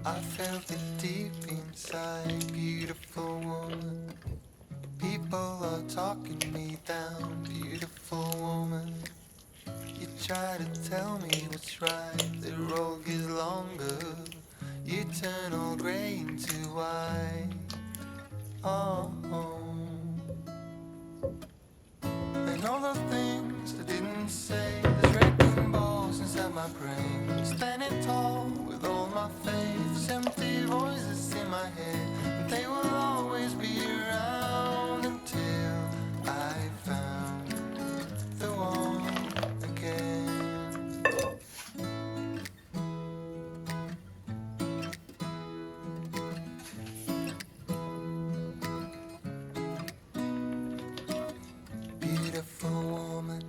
I felt it deep inside, beautiful woman. People are talking me down, beautiful woman. You try to tell me what's right, the road gets longer. You turn all grey into white. Oh, and all the things I didn't say, there's wrecking balls inside my brain. Standing tall with all my faith, empty voices in my head, and they will always be around until I found the one again. Beautiful woman,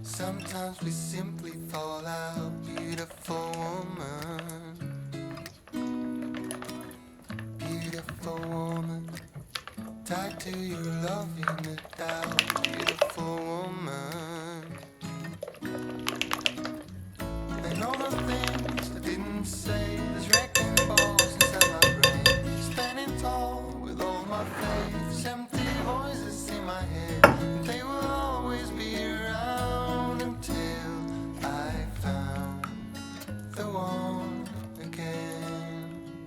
sometimes we simply fall out. Beautiful woman, beautiful woman, tied to your love in the doubt. Beautiful woman, and all the things I didn't say, there's wrecking balls inside my brain. Standing tall with all my faith, empty voices in my head, and they will always be around until I found the one again.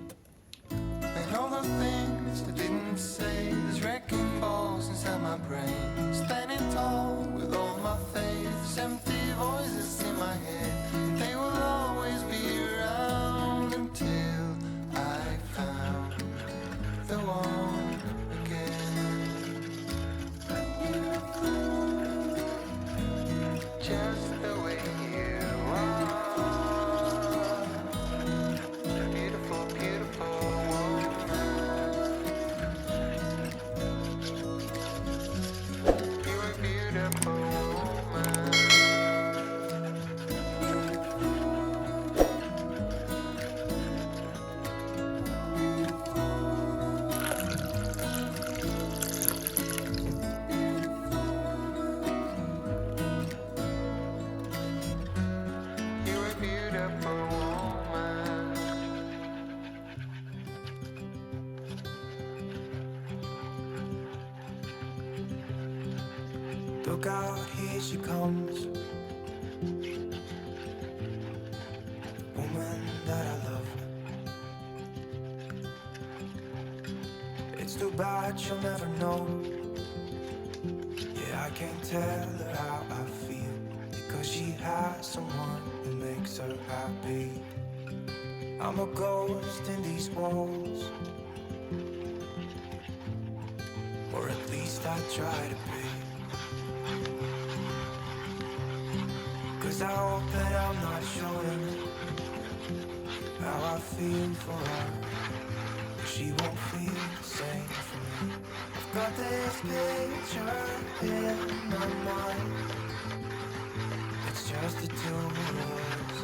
And all the things I didn't say, there's wrecking balls inside my brain. Look out, here she comes. Woman that I love. It's too bad she'll never know. Yeah, I can't tell her how I feel, because she has someone who makes her happy. I'm a ghost in these walls, or at least I try to be. 'Cause I hope that I'm not showing how I feel for her, but she won't feel the same for me. I've got this picture in my mind. It's just the two of us,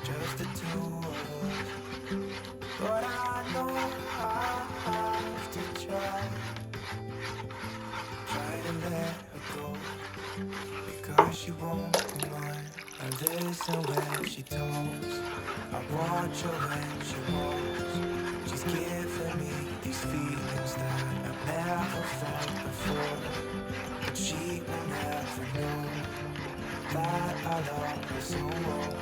just the two of us. But I know I have to try to let her go, because she won't be mine. I listen when she talks, I watch her when she walks. She's giving me these feelings that I've never felt before, but she will never know that I love her so well.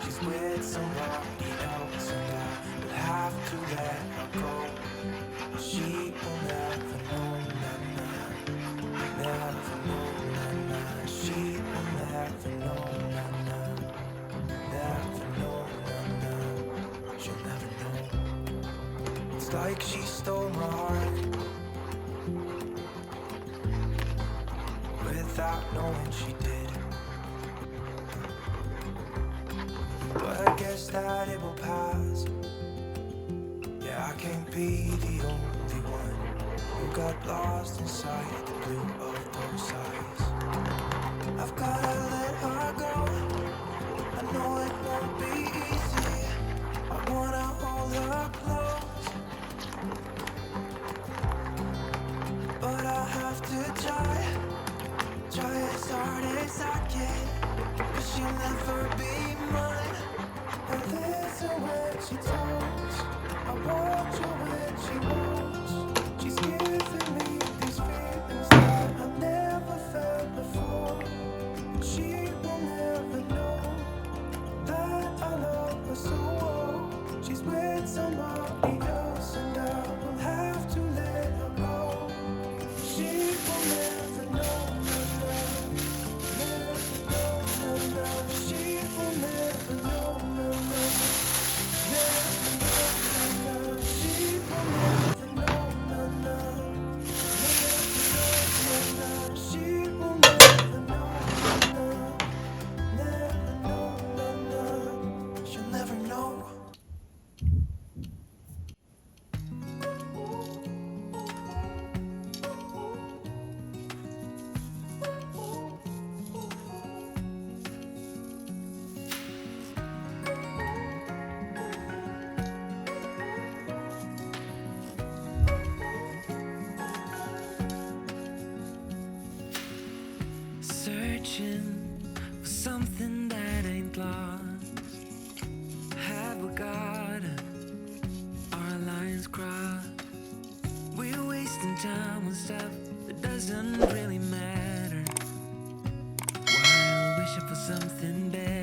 She's with somebody else and I will have to let her go. She will never know, never know, she will never know, never know, she'll never know. It's like she stole my heart without knowing she did. But I guess that it will pass. Yeah, I can't be the only one who got lost inside the blue of those eyes. I've gotta let her go. I know it won't be easy. I wanna hold her close, but I have to try as hard as I can, 'cause she'll never be mine. I listen when she talks, I watch her when she walks. She's giving me these feelings that I've never felt before. She will never know that I love her so well. She's with somebody else and I will have to let her go. She will never know, never know, she will never know, never know, she will never know, she will never know, she'll never know. Searching for something that ain't lost. Have we got our lines crossed? We're wasting time on stuff that doesn't really matter, while wishing for something better.